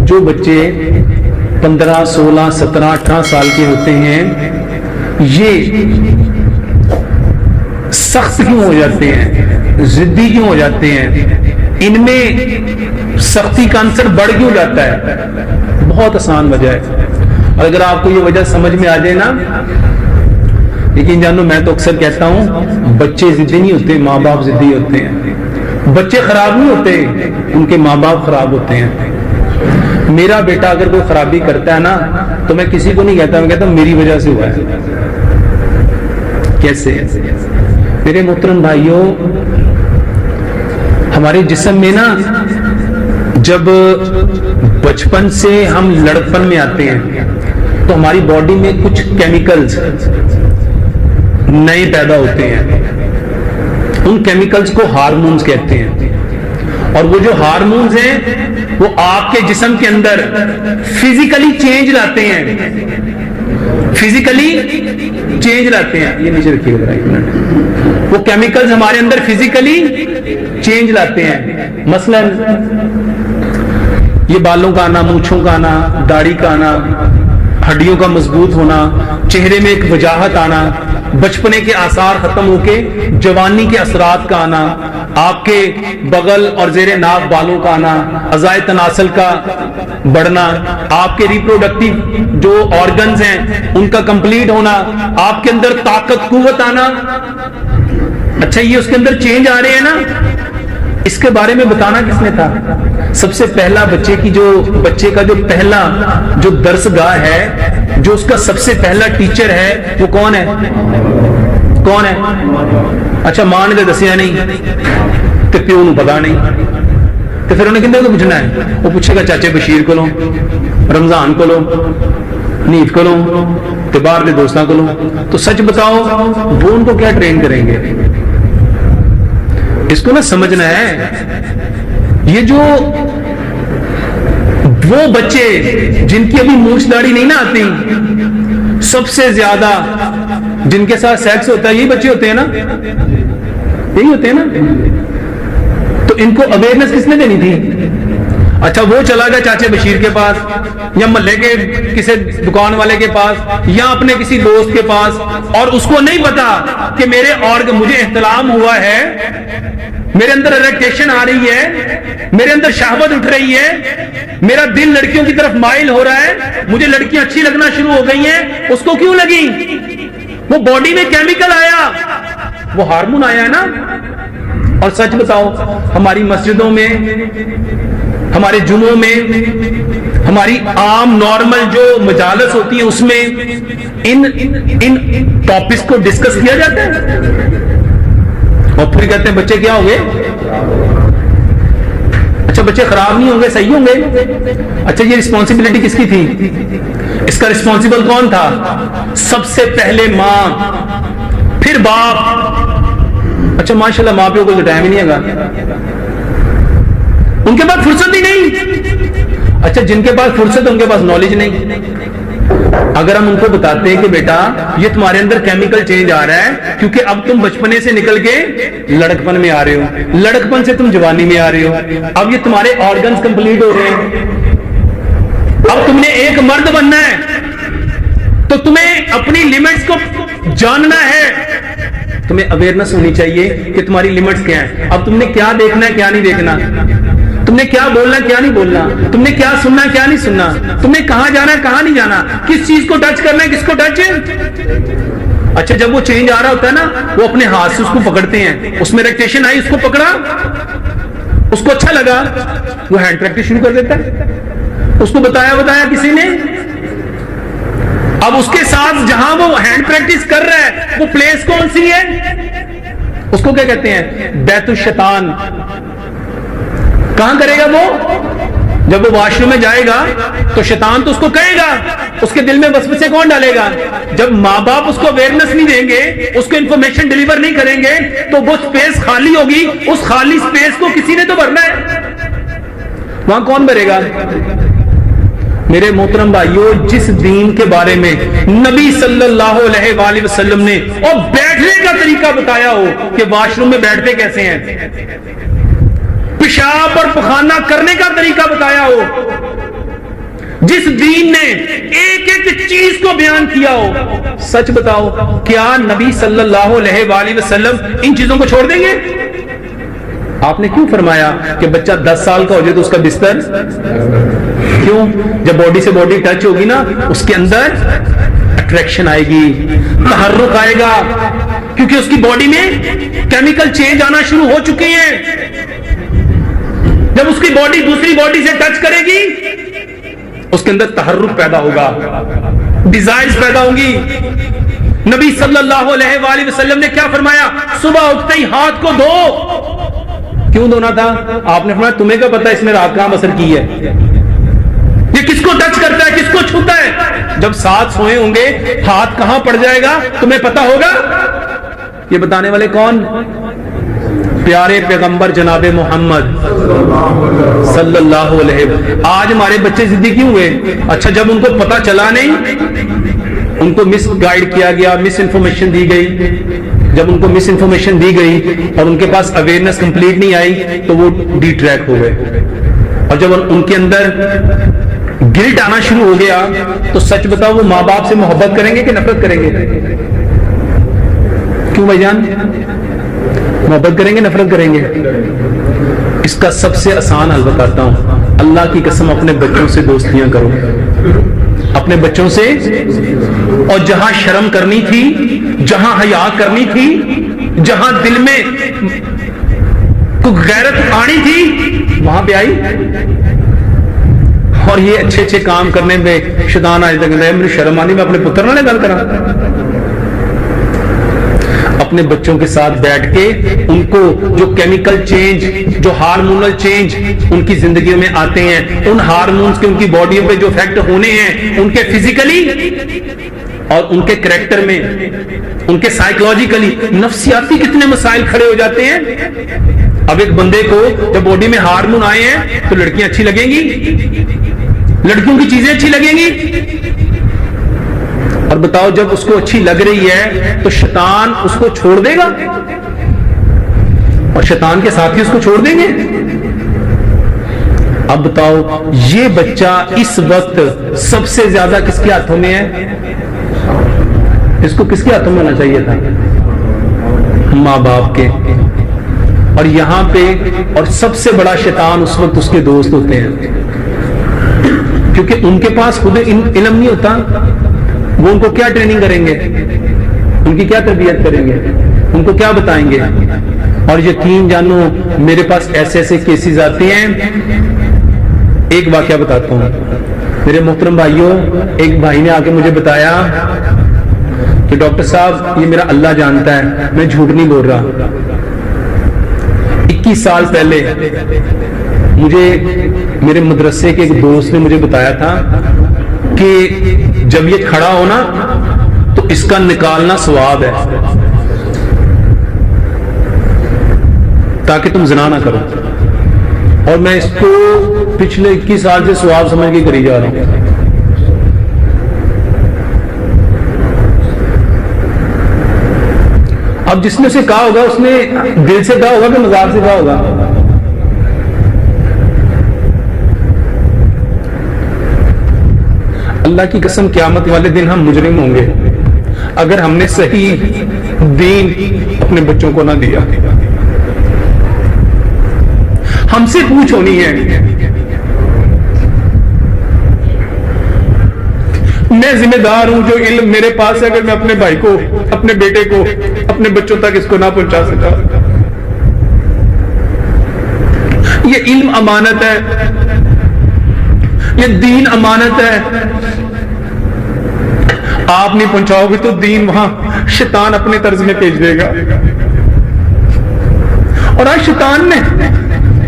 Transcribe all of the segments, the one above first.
جو بچے 15 16 17 18 سال کے ہوتے ہیں یہ سخت کیوں ہو جاتے ہیں, ضدی کیوں ہو جاتے ہیں, ان میں سختی کا عنصر بڑھ کیوں جاتا ہے؟ بہت آسان وجہ ہے. اور اگر آپ کو یہ وجہ سمجھ میں آ جائے نا, لیکن جانو میں تو اکثر کہتا ہوں بچے ضدی نہیں ہوتے, ماں باپ ضدی ہوتے ہیں. بچے خراب نہیں ہوتے, ان کے ماں باپ خراب ہوتے ہیں. میرا بیٹا اگر کوئی خرابی کرتا ہے نا تو میں کسی کو نہیں کہتا, میں کہتا ہوں میری وجہ سے ہوا ہے. کیسے؟ میرے محترم بھائیوں, ہمارے جسم میں نا جب بچپن سے ہم لڑکپن میں آتے ہیں تو ہماری باڈی میں کچھ کیمیکلز نئے پیدا ہوتے ہیں. ان کیمیکلز کو ہارمونز کہتے ہیں. اور وہ جو ہارمونز ہیں وہ آپ کے جسم کے اندر فزیکلی چینج لاتے ہیں, فزیکلی چینج لاتے ہیں. یہ نیچے رکھیے گا ایک منٹ. وہ کیمیکلز ہمارے اندر فزیکلی چینج لاتے ہیں. مثلا یہ بالوں کا آنا, مونچھوں کا آنا, داڑھی کا آنا, ہڈیوں کا مضبوط ہونا, چہرے میں ایک وجاہت آنا, بچپنے کے آثار ختم ہو کے جوانی کے اثرات کا آنا, آپ کے بغل اور زیر ناک بالوں کا آنا, اعضائے تناسل کا بڑھنا, آپ کے ریپروڈکٹیو جو آرگنز ہیں ان کا کمپلیٹ ہونا, آپ کے اندر طاقت قوت آنا. اچھا یہ اس کے اندر چینج آ رہے ہیں نا, اس کے بارے میں بتانا کس نے تھا؟ سب سے پہلا بچے کا جو پہلا جو درس گاہ ہے, جو اس کا سب سے پہلا ٹیچر ہے, وہ کون ہے؟ کون ہے؟ اچھا ماں نے تو دسیا نہیں تو پیو نو پتا نہیں, تو پھر انہیں کہتے پوچھنا ہے؟ وہ پوچھے گا چاچے بشیر کو لو, رمضان کو لو, نیف کو لو, تو باہر کے دوستوں کو لو. تو سچ بتاؤ وہ ان کو کیا ٹرین کریں گے؟ اس کو نا سمجھنا ہے. یہ جو وہ بچے جن کی ابھی مونچھ داڑھی نہیں نہ آتی, سب سے زیادہ جن کے ساتھ سیکس ہوتا ہے یہی بچے ہوتے ہیں نا, یہی ہوتے ہیں نا. تو ان کو اویئرنیس کس نے دینی تھی؟ اچھا وہ چلا گیا چاچے بشیر کے پاس, یا محلے کے کسی دکان والے کے پاس, یا اپنے کسی دوست کے پاس, اور اس کو نہیں پتا کہ مجھے احتلام ہوا ہے, میرے اندر اریکٹیشن آ رہی ہے, میرے اندر شہوت اٹھ رہی ہے, میرا دل لڑکیوں کی طرف مائل ہو رہا ہے, مجھے لڑکیاں اچھی لگنا شروع ہو گئی ہیں. اس کو کیوں لگی؟ وہ باڈی میں کیمیکل آیا, وہ ہارمون آیا ہے نا. اور سچ بتاؤ ہماری مسجدوں میں, ہمارے جمعوں میں, ہماری عام نارمل جو مجالس ہوتی ہیں اس میں ان ٹاپکس کو ڈسکس کیا جاتا ہے. اور پھر کہتے ہیں بچے کیا ہوں گے؟ اچھا بچے خراب نہیں ہوں گے, صحیح ہوں گے. اچھا یہ رسپانسبلٹی کس کی تھی؟ اس کا رسپانسبل کون تھا؟ سب سے پہلے ماں, پھر باپ. اچھا ماشاءاللہ ماں پیو کو ٹائم ہی نہیں ہے, ان کے پاس فرصت ہی نہیں. اچھا جن کے پاس فرصت ہے ان کے پاس نالج نہیں. اگر ہم ان کو بتاتے ہیں کہ بیٹا یہ تمہارے اندر کیمیکل چینج آ رہا ہے کیونکہ اب تم بچپنے سے نکل کے لڑکپن میں آ رہے ہو, لڑکپن سے تم جوانی میں آ رہے ہو, اب یہ تمہارے آرگنز کمپلیٹ ہو رہے ہیں, اب تم نے ایک مرد بننا ہے تو تمہیں اپنی لیمٹس کو جاننا ہے, تمہیں اویئرنس ہونی چاہیے کہ تمہاری لیمٹس کیا ہیں. اب تم نے کیا دیکھنا ہے کیا نہیں دیکھنا, تم نے کیا بولنا ہے کیا نہیں بولنا, تم نے کیا سننا ہے کیا نہیں سننا, تم نے کہاں جانا ہے کہاں نہیں جانا, کس چیز کو ٹچ کرنا ہے کس کو ٹچ. اچھا جب وہ چینج آ رہا ہوتا ہے نا, وہ اپنے ہاتھ سے اس کو پکڑتے ہیں, اس میں ریکٹیشن آئی, اس کو پکڑا, اس کو اچھا لگا, وہ ہینڈ پریکٹس شروع کر دیتا ہے. اس کو بتایا کسی نے, اب اس کے ساتھ جہاں وہ ہینڈ پریکٹس کر رہا ہے وہ پلیس کون سی ہے؟ اس کو کیا کہتے ہیں؟ بیت الشیطان. کہاں کرے گا وہ؟ جب وہ واش روم میں جائے گا تو شیطان تو اس کو کہے گا, اس کے دل میں وسوسے کون ڈالے گا؟ جب ماں باپ اس کو اویئرنس نہیں دیں گے, اس کو انفارمیشن ڈیلیور نہیں کریں گے تو وہ سپیس خالی ہوگی, اس خالی سپیس کو کسی نے تو بھرنا ہے, وہاں کون بھرے گا؟ میرے محترم بھائیوں, جس دین کے بارے میں نبی صلی اللہ علیہ وآلہ وسلم نے اور بیٹھنے کا طریقہ بتایا ہو کہ واش روم میں بیٹھتے کیسے ہیں, پیشاب اور پخانہ کرنے کا طریقہ بتایا ہو, جس دین نے ایک ایک چیز کو بیان کیا ہو، سچ بتاؤ کیا نبی صلی اللہ علیہ وآلہ وسلم ان چیزوں کو چھوڑ دیں گے؟ آپ نے کیوں فرمایا کہ بچہ 10 سال کا ہو جائے تو اس کا بستر؟ کیوں؟ جب باڈی سے باڈی ٹچ ہوگی نا، اس کے اندر اٹریکشن آئے گی، تحرک آئے گا، کیونکہ اس کی باڈی میں کیمیکل چینج آنا شروع ہو چکے ہیں۔ جب اس کی باڈی دوسری باڈی سے ٹچ کرے گی، اس کے اندر تحرک پیدا ہوگا، ڈیزائرز پیدا ہوں گی۔ نبی صلی اللہ علیہ وآلہ وسلم نے کیا فرمایا؟ صبح اٹھتے ہی ہاتھ کو دھو۔ کیوں دھونا تھا؟ آپ نے فرمایا تمہیں کیا پتا اس میں رات کہاں بسر کی ہے، یہ کس کو ٹچ کرتا ہے، کس کو چھوتا ہے؟ جب ساتھ سوئے ہوں گے ہاتھ کہاں پڑ جائے گا تمہیں پتا ہوگا؟ یہ بتانے والے کون؟ پیارے پیغمبر جناب محمد صلی اللہ علیہ وسلم۔ آج ہمارے بچے ضدی کیوں ہوئے؟ اچھا جب ان کو پتا چلا نہیں، ان کو مس گائیڈ کیا گیا، مس انفارمیشن دی گئی، جب ان کو مس انفارمیشن دی گئی اور ان کے پاس اویئرنس کمپلیٹ نہیں آئی تو وہ ڈی ٹریک ہو گئے، اور جب ان کے اندر گلٹ آنا شروع ہو گیا تو سچ بتاؤ وہ ماں باپ سے محبت کریں گے کہ نفرت کریں گے؟ کیوں بھائی جان؟ محبت کریں گے نفرت کریں گے؟ اس کا سب سے آسان حل بتاتا ہوں، اللہ کی قسم اپنے بچوں سے دوستیاں کرو، اپنے بچوں سے، اور جہاں شرم کرنی تھی، جہاں حیا کرنی تھی، جہاں دل میں کوئی غیرت آنی تھی وہاں پہ آئی، اور یہ اچھے اچھے کام کرنے میں شیطان آج تک مجھے شرم آنی، میں اپنے پتر نہ گل کرا۔ اپنے بچوں کے ساتھ بیٹھ کے ان کو جو کیمیکل چینج، جو ہارمونل چینج ان کی زندگیوں میں آتے ہیں، ان ہارمونز کے ان کی باڈیوں پہ جو افیکٹ ہونے ہیں، ان کے فزیکلی اور ان کے کریکٹر میں، ان کے سائیکولوجیکلی، نفسیاتی کتنے مسائل کھڑے ہو جاتے ہیں۔ اب ایک بندے کو جب باڈی میں ہارمون آئے ہیں تو لڑکیاں اچھی لگیں گی، لڑکیوں کی چیزیں اچھی لگیں گی، اور بتاؤ جب اس کو اچھی لگ رہی ہے تو شیطان اس کو چھوڑ دے گا، اور شیطان کے ساتھی اس کو چھوڑ دیں گے؟ اب بتاؤ یہ بچہ اس وقت سب سے زیادہ کس کے ہاتھوں میں ہے؟ اس کو کس کے ہاتھوں میں ہونا چاہیے تھا؟ ماں باپ کے۔ اور یہاں پہ اور سب سے بڑا شیطان اس وقت اس کے دوست ہوتے ہیں، کیونکہ ان کے پاس خود علم نہیں ہوتا، وہ ان کو کیا ٹریننگ کریں گے، ان کی کیا تربیت کریں گے، ان کو کیا بتائیں گے؟ اور یقین جانو میرے پاس ایسے ایسے کیسز آتے ہیں۔ ایک واقعہ بتاتا ہوں میرے محترم بھائیوں، ایک بھائی نے آ کے مجھے بتایا کہ ڈاکٹر صاحب یہ میرا اللہ جانتا ہے، میں جھوٹ نہیں بول رہا، 21 سال پہلے مجھے میرے مدرسے کے ایک دوست نے مجھے بتایا تھا کہ جب یہ کھڑا ہو نا تو اس کا نکالنا ثواب ہے، تاکہ تم زنا نہ کرو، اور میں اس کو پچھلے 21 سال سے ثواب سمجھ کے کری جا رہا ہوں۔ اب جس نے اسے کہا ہوگا اس نے دل سے کہا ہوگا کہ مذاق سے کہا ہوگا؟ اللہ کی قسم قیامت والے دن ہم مجرم ہوں گے اگر ہم نے صحیح دین اپنے بچوں کو نہ دیا۔ ہم سے پوچھ ہونی ہے، میں ذمہ دار ہوں جو علم میرے پاس ہے، اگر میں اپنے بھائی کو، اپنے بیٹے کو، اپنے بچوں تک اس کو نہ پہنچا سکا۔ یہ علم امانت ہے، یہ دین امانت ہے، آپ نہیں پہنچاؤ گے تو دین وہاں شیطان اپنے طرز میں بھیج دے گا۔ اور آج شیطان نے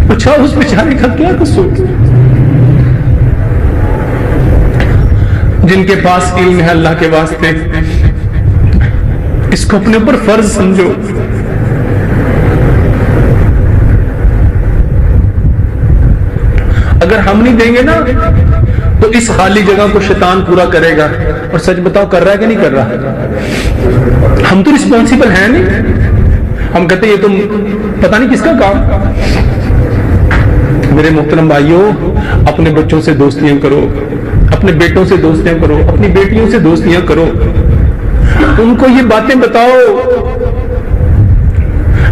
پوچھا اس بیچارے کا کیا قصور؟ جن کے پاس علم ہے اللہ کے واسطے اس کو اپنے اوپر فرض سمجھو۔ اگر ہم نہیں دیں گے نا تو اس خالی جگہ کو شیطان پورا کرے گا، اور سچ بتاؤ کر رہا ہے کہ نہیں کر رہا؟ ہم تو رسپانسیبل ہیں نہیں، ہم کہتے ہیں یہ تو پتہ نہیں کس کا کام۔ میرے محترم بھائیوں، اپنے بچوں سے دوستیاں کرو، اپنے بیٹوں سے دوستیاں کرو، اپنی بیٹیوں سے دوستیاں کرو، ان کو یہ باتیں بتاؤ،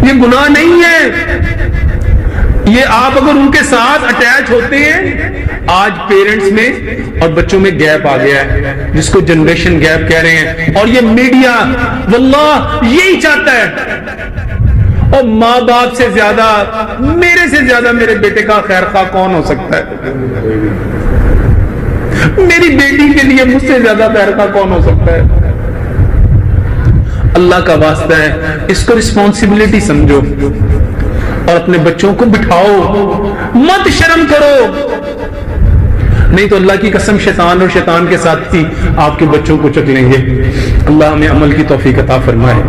یہ گناہ نہیں ہے، یہ آپ اگر ان کے ساتھ اٹیچ ہوتے ہیں. آج پیرنٹس میں اور بچوں میں گیپ آ گیا ہے جس کو جنریشن گیپ کہہ رہے ہیں، اور یہ میڈیا واللہ یہی چاہتا ہے. اور ماں باپ سے زیادہ، میرے سے زیادہ میرے بیٹے کا خیر خواہ کون ہو سکتا ہے؟ میری بیٹی کے لیے مجھ سے زیادہ خیر خواہ کون ہو سکتا ہے؟ اللہ کا واسطہ ہے، اس کو رسپانسبلٹی سمجھو اور اپنے بچوں کو بٹھاؤ، مت شرم کرو، نہیں تو اللہ کی قسم شیطان اور شیطان کے ساتھی آپ کے بچوں کو چک لیں گے. اللہ ہمیں عمل کی توفیق عطا فرمائے.